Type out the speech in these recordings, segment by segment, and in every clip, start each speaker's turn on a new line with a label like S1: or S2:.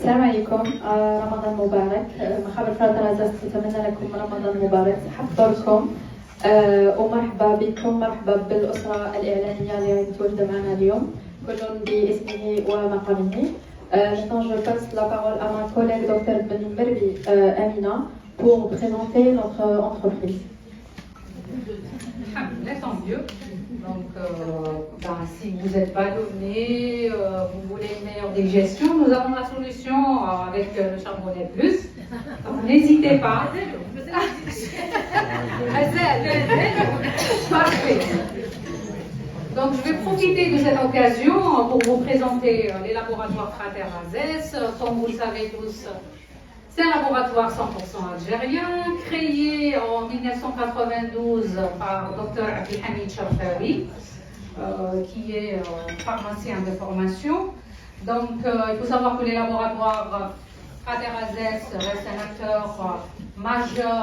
S1: السلام عليكم. رمضان مبارك. مخابر فراترازاس تتمنى لكم رمضان مبارك. حضركم ومرحبا بكم، مرحبا بالأسرة الإعلانية اللي متواجدة معنا اليوم كل باسمه ومقامه. Maintenant, je passe la parole à ma collègue Dr Benmerbi Amina pour présenter notre entreprise.
S2: Tant mieux. Donc, si vous êtes ballonné, vous voulez une meilleure digestion, nous avons la solution avec le charbonnet plus. Donc, n'hésitez pas. Parfait. Donc, je vais profiter de cette occasion pour vous présenter les laboratoires Frater Azès. Comme vous le savez tous, c'est un laboratoire 100% algérien, créé en 1992 par Dr Abdelhamid Charfaoui, qui est pharmacien de formation. Donc, il faut savoir que les laboratoires Frater Azès restent un acteur majeur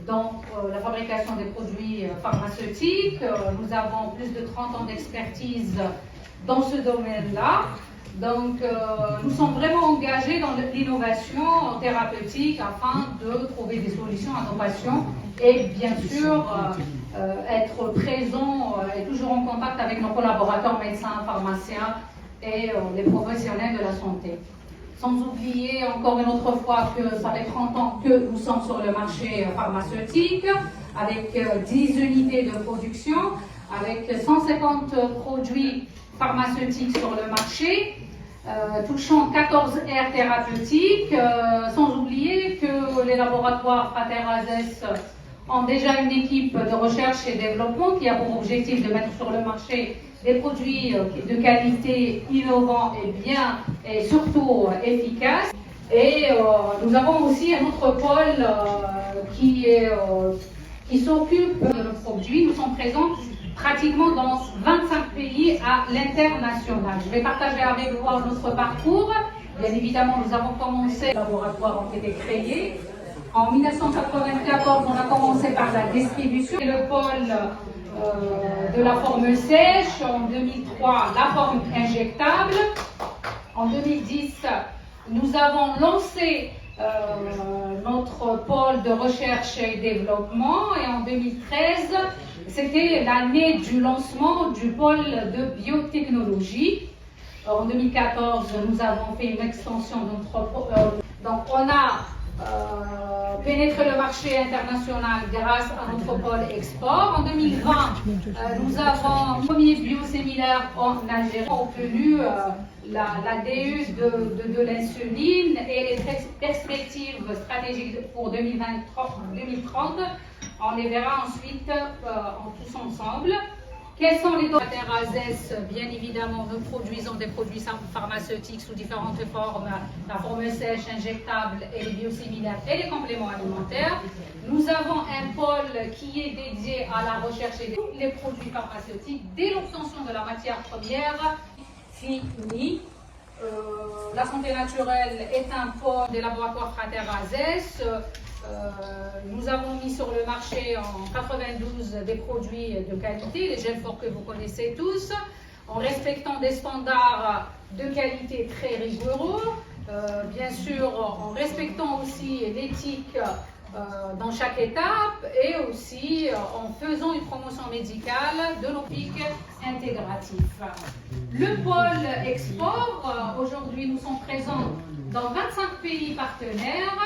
S2: dans la fabrication des produits pharmaceutiques. Nous avons plus de 30 ans d'expertise dans ce domaine-là. Donc, nous sommes vraiment engagés dans l'innovation thérapeutique afin de trouver des solutions à nos patients et bien sûr être présents et toujours en contact avec nos collaborateurs médecins, pharmaciens et les professionnels de la santé. Sans oublier encore une autre fois que ça fait 30 ans que nous sommes sur le marché pharmaceutique avec 10 unités de production, avec 150 produits pharmaceutiques sur le marché, touchant 14 aires thérapeutiques, sans oublier que les laboratoires Frater Azès ont déjà une équipe de recherche et développement qui a pour objectif de mettre sur le marché des produits de qualité, innovants et bien et surtout efficaces. Et nous avons aussi un autre pôle qui s'occupe de nos produits. Nous sommes présents pratiquement dans 25 pays à l'international. Je vais partager avec vous notre parcours. Bien évidemment, nous avons commencé, les laboratoires ont été créés. En 1994, on a commencé par la distribution et le pôle de la forme sèche. En 2003, la forme injectable. En 2010, nous avons lancé notre pôle de recherche et développement et en 2013, c'était l'année du lancement du pôle de biotechnologie. En 2014, nous avons fait une extension de notre donc on a pénétré le marché international grâce à notre pôle export. En 2020, nous avons le premier biosimilaire en Algérie obtenu la DU de l'insuline et les perspectives stratégiques pour 2030. On les verra ensuite tous ensemble. Quels sont les Frater Azès? Bien évidemment, nous produisons des produits pharmaceutiques sous différentes formes, la forme sèche, injectable et les biosimilaires et les compléments alimentaires. Nous avons un pôle qui est dédié à la recherche et les produits pharmaceutiques dès l'obtention de la matière première finie. La santé naturelle est un pôle des laboratoires Frater Azès. Nous avons mis sur le marché en 92 des produits de qualité, les gels forts que vous connaissez tous, en respectant des standards de qualité très rigoureux, bien sûr en respectant aussi l'éthique dans chaque étape et aussi en faisant une promotion médicale de nos pics intégratifs. Le pôle export, aujourd'hui nous sommes présents dans 25 pays partenaires.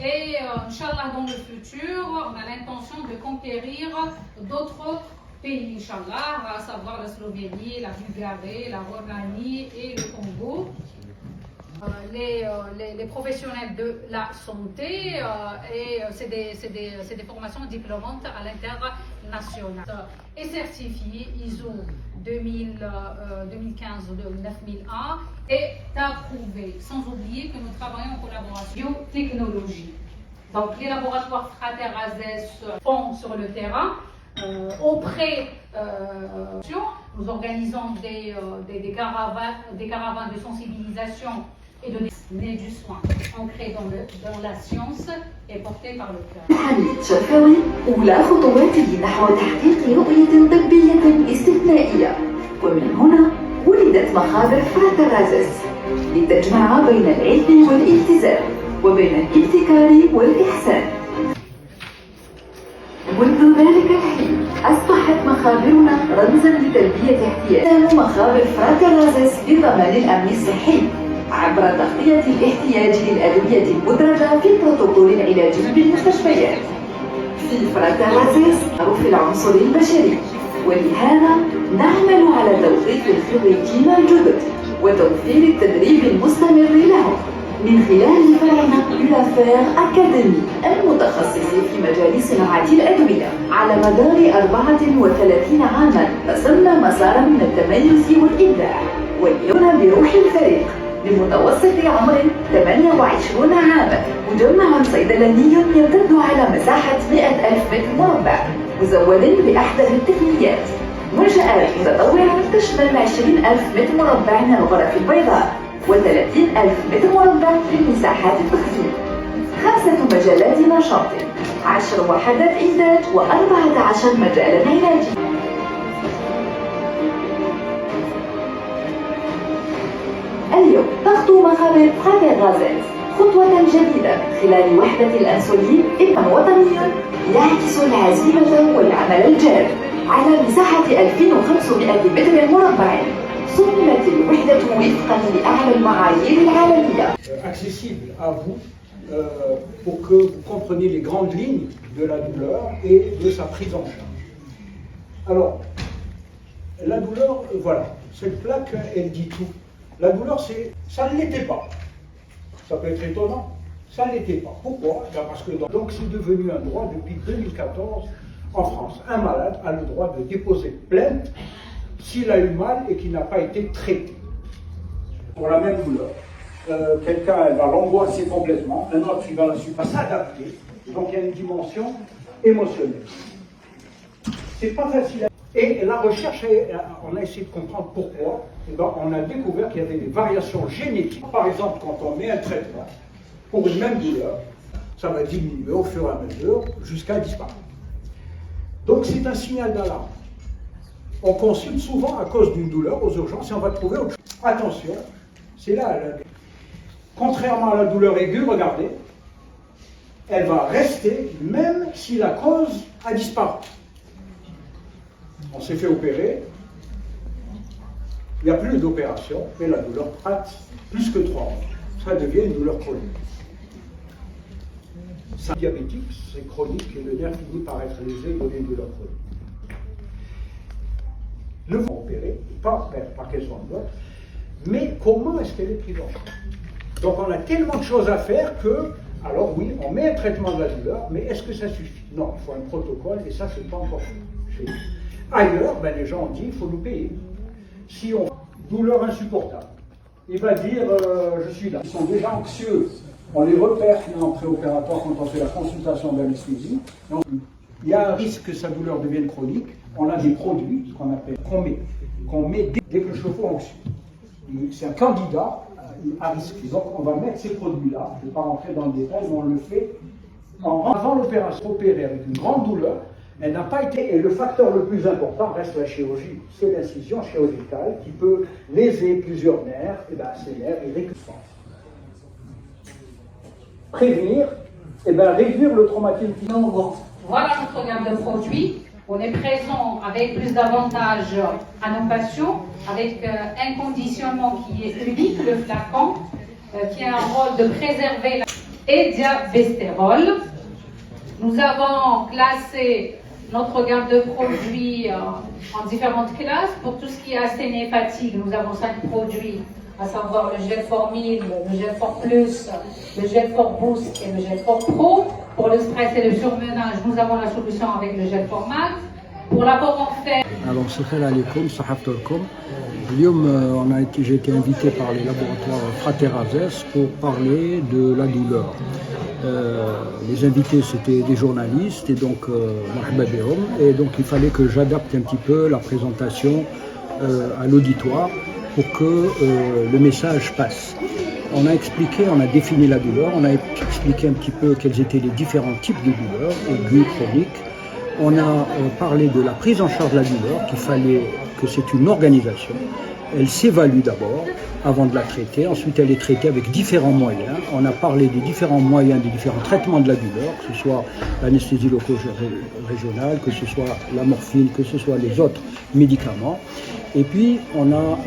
S2: Et Inch'Allah, dans le futur, on a l'intention de conquérir d'autres pays, Inch'Allah, à savoir la Slovénie, la Bulgarie, la Roumanie et le Congo. Les professionnels de la santé, et c'est des formations diplômantes à l'international. Et certifié ISO 2015 de 9001 est approuvé. Sans oublier que nous travaillons en collaboration biotechnologie. Donc les laboratoires Frater Azès font sur le terrain. Auprès nous organisons des caravanes de sensibilisation et de du soin ancré dans la science et porté par le cœur.
S3: حميد شرفاوي أولى خطواته نحو تحقيق رؤية طبية استثنائية، ومن هنا ولدت مخابر فراتر Azès. لتجمع بين العلم والالتزام وبين الابتكار والإحسان. منذ ذلك الحين أصبحت مخابرنا رمزاً لتلبية احتياج مخابر فراترازيس لضمان الأمن الصحي عبر تغطية الاحتياج للأدوية المدرجة في البروتوكول العلاجي بالمستشفيات. في فراترازيس معروف العنصر البشري، ولهذا نعمل على توظيف الخريجين الجدد وتوفير التدريب المستمر لهم من خلال فرعنا لافير أكاديمي المتخصص في مجال صناعة الأدوية. على مدار 34 عاماً رسمنا مسارا من التميز والإبداع، واليوم بروح الفريق بمتوسط عمر 28 عاماً، مجمع صيدلاني يمتد على مساحة 100,000 متر مربع مزود بأحدث التقنيات، منشآت متطورة تشمل 20,000 متر مربع من الغرف البيضاء و30,000 متر مربع للمساحات التخزين، 5 مجالات نشاط، 10 وحدات إنتاج و14 مجالا علاجيا. اليوم تخطو مخابر فراترازيس خطوة جديدة من خلال وحدة الأنسولين إبن وطني يعكس العزيمة والعمل الجاد على مساحة 2500 متر مربع. صممت الوحدة وفقا لأعلى المعايير العالمية.
S4: Accessible à vous pour que vous compreniez les grandes lignes de la douleur et de sa prise en charge. Alors, la douleur, voilà, cette plaque, elle dit tout. La douleur, ça ne l'était pas. Ça peut être étonnant, ça ne l'était pas. Pourquoi? Parce que donc c'est devenu un droit depuis 2014 en France. Un malade a le droit de déposer plainte s'il a eu mal et qu'il n'a pas été traité. Pour la même douleur, quelqu'un va l'angoisser complètement, un autre il va pas s'adapter. Donc il y a une dimension émotionnelle. C'est pas facile. Et la recherche, on a essayé de comprendre pourquoi. Et ben, on a découvert qu'il y avait des variations génétiques. Par exemple, quand on met un traitement pour une même douleur, ça va diminuer au fur et à mesure jusqu'à disparaître. Donc c'est un signal d'alarme. On consulte souvent à cause d'une douleur aux urgences et on va trouver autre chose. Attention, c'est là. Contrairement à la douleur aiguë, regardez, elle va rester même si la cause a disparu. On s'est fait opérer, il n'y a plus d'opération, et la douleur prête plus que 3 mois. Ça devient une douleur chronique. C'est diabétique, c'est chronique, et le nerf finit par être lésé et donner une douleur chronique. Le faut opérer, pas par qu'elle soit en boîte, mais comment est-ce qu'elle est prise en charge? Donc on a tellement de choses à faire que, alors oui, on met un traitement de la douleur, mais est-ce que ça suffit? Non, il faut un protocole, et ça, c'est pas encore fait chez nous. Ailleurs, ben, les gens ont dit, il faut nous payer. Si on douleur insupportable, il va dire, je suis là. Ils sont déjà anxieux. On les repère en préopératoire quand on fait la consultation d'anesthésie. Il y a un risque que sa douleur devienne chronique. On a des produits, ce qu'on appelle, qu'on met dès que le chevaux est anxieux. C'est un candidat à risque. Donc on va mettre ces produits-là. Je ne vais pas rentrer dans le détail, mais on le fait avant l'opération. Opérée avec une grande douleur. Elle n'a pas été, et le facteur le plus important reste la chirurgie, c'est l'incision chirurgicale qui peut léser plusieurs nerfs, et bien ces nerfs, ils récupèrent. Prévenir, et bien réduire le traumatisme.
S2: Donc, voilà notre gamme de produits. On est présent avec plus d'avantages à nos patients, avec un conditionnement qui est unique, le flacon, qui a un rôle de préserver et diabestérol. Nous avons classé notre gamme de produits en différentes classes. Pour tout ce qui est asthénie hépatique, nous avons 5 produits, à savoir le gel fort 1000, le gel fort plus, le gel fort boost et le gel fort pro. Pour le stress et le surmenage, nous avons la solution avec le gel fort max. Pour l'apport en fer.
S5: Alors, salam alaikum, sahabtolkom. J'ai été invité par les laboratoires Fraterazes pour parler de la douleur. Les invités c'était des journalistes et donc et donc il fallait que j'adapte un petit peu la présentation à l'auditoire pour que le message passe. On a expliqué, on a défini la douleur, on a expliqué un petit peu quels étaient les différents types de douleurs, aiguës, chroniques. On a parlé de la prise en charge de la douleur, qu'il fallait que c'est une organisation. Elle s'évalue d'abord. avant de la traiter. Ensuite, elle est traitée avec différents moyens. On a parlé des différents moyens, des différents traitements de la douleur, que ce soit l'anesthésie loco-régionale, que ce soit la morphine, que ce soit les autres médicaments. Et puis, on a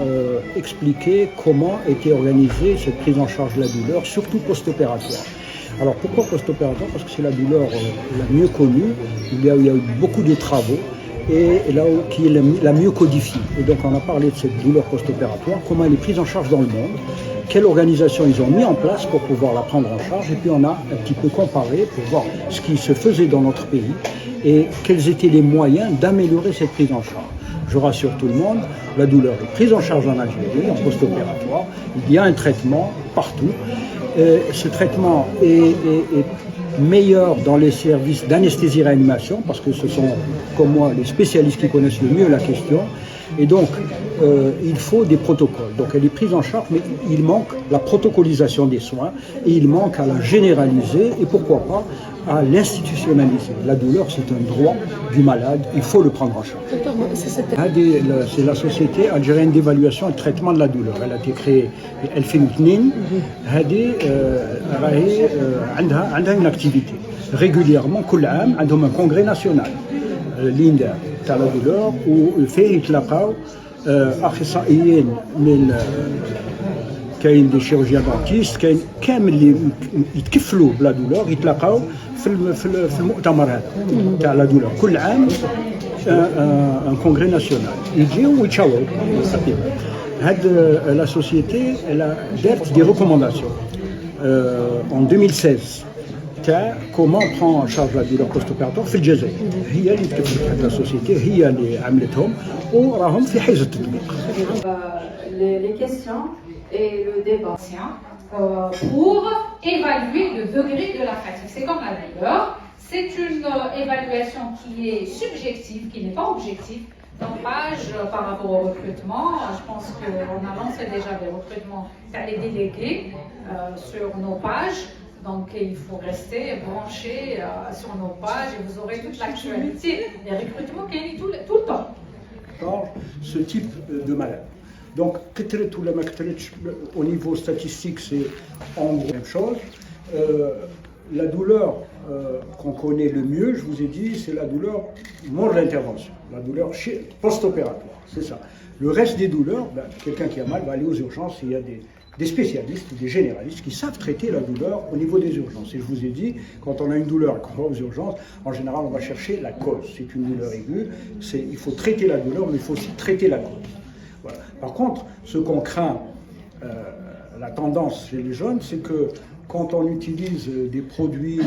S5: expliqué comment était organisée cette prise en charge de la douleur, surtout post-opératoire. Alors, pourquoi post-opératoire? Parce que c'est la douleur la mieux connue, il y a eu beaucoup de travaux, et là où qui est la mieux codifiée. Et donc on a parlé de cette douleur post-opératoire, comment elle est prise en charge dans le monde, quelle organisation ils ont mis en place pour pouvoir la prendre en charge, et puis on a un petit peu comparé pour voir ce qui se faisait dans notre pays et quels étaient les moyens d'améliorer cette prise en charge. Je rassure tout le monde, la douleur est prise en charge en Algérie, en post-opératoire, il y a un traitement partout. Ce traitement est meilleur dans les services d'anesthésie-réanimation, parce que ce sont, comme moi, les spécialistes qui connaissent le mieux la question. Et donc, il faut des protocoles. Donc, elle est prise en charge, mais il manque la protocolisation des soins, et il manque à la généraliser, et pourquoi pas, à l'institutionnaliser. La douleur, c'est un droit du malade, il faut le prendre en charge. C'est la Société algérienne d'évaluation et de traitement de la douleur. Elle a été créée en 2002. عندها une activité. Régulièrement, كل عام عندهم un congrès national. ليندا تاع لا دولور وفيه يتلاقاو اخصائيين من كاين دي شيروجيان دونتيست كاين كامل اللي يتكفلوا بلا دولور يتلاقاو في المؤتمر هذا تاع لا دولور كل عام ان كونغري ناسيونال يجيو ويتشاوروا. هاد لا سوسيتي دارت دي ريكومونداسيون en 2016 comment prendre en charge la douleur post-opératoire في الجزائر. هي اللي تكفلت هذه السوسيتي، هي اللي عملتهم وراهم في حيز التطبيق.
S1: Les questions et le débat.
S2: Pour évaluer le degré de la fatigue. C'est comme la douleur, c'est une évaluation qui est subjective, qui n'est pas objective. Page par rapport au recrutement, je pense qu'on a lancé déjà des recrutements par les délégués sur nos pages. Donc il faut rester branché sur nos pages et vous aurez toute l'actualité des recrutements qui est tout le temps.
S4: Ce type de malade. Donc au niveau statistique, c'est en gros la même chose. La douleur qu'on connaît le mieux, je vous ai dit, c'est la douleur mort de l'intervention, la douleur post-opératoire, c'est ça. Le reste des douleurs, quelqu'un qui a mal va aller aux urgences, il y a des spécialistes, des généralistes qui savent traiter la douleur au niveau des urgences. Et je vous ai dit, quand on a une douleur et qu'on va aux urgences, en général, on va chercher la cause. C'est une douleur aiguë, il faut traiter la douleur, mais il faut aussi traiter la cause. Voilà. Par contre, ce qu'on craint, la tendance chez les jeunes, c'est que quand on utilise des produits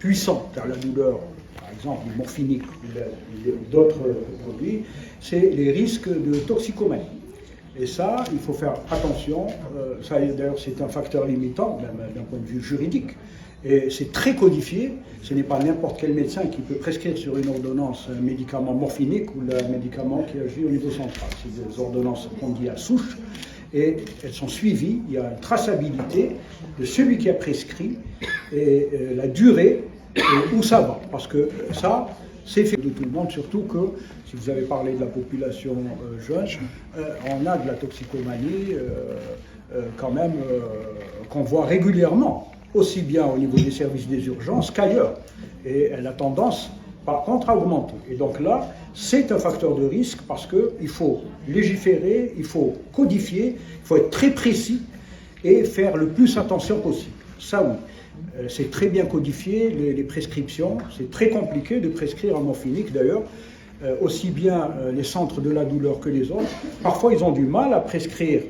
S4: puissants car la douleur, par exemple morphinique ou d'autres produits, c'est les risques de toxicomanie. Et ça, il faut faire attention. Ça, d'ailleurs, c'est un facteur limitant, même d'un point de vue juridique. Et c'est très codifié. Ce n'est pas n'importe quel médecin qui peut prescrire sur une ordonnance un médicament morphinique ou un médicament qui agit au niveau central. C'est des ordonnances qu'on dit à souche. Et elles sont suivies, il y a une traçabilité de celui qui a prescrit et la durée où ça va. Parce que ça, c'est fait de tout le monde, surtout que, si vous avez parlé de la population jeune, on a de la toxicomanie quand même qu'on voit régulièrement, aussi bien au niveau des services des urgences qu'ailleurs. Et elle a tendance, par contre, à augmenter. Et donc là, c'est un facteur de risque parce qu'il faut légiférer, il faut codifier, il faut être très précis et faire le plus attention possible. Ça oui, c'est très bien codifié, les prescriptions, c'est très compliqué de prescrire un morphinique d'ailleurs, aussi bien les centres de la douleur que les autres. Parfois ils ont du mal à prescrire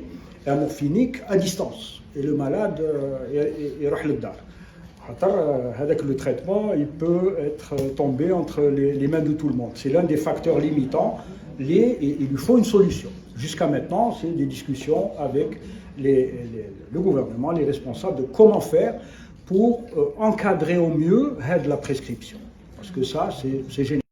S4: un morphinique à distance et le malade il راح للدار. Avec le traitement, il peut être tombé entre les mains de tout le monde. C'est l'un des facteurs limitants et il lui faut une solution. Jusqu'à maintenant, c'est des discussions avec le gouvernement, les responsables, de comment faire pour encadrer au mieux la prescription. Parce que ça, c'est génial.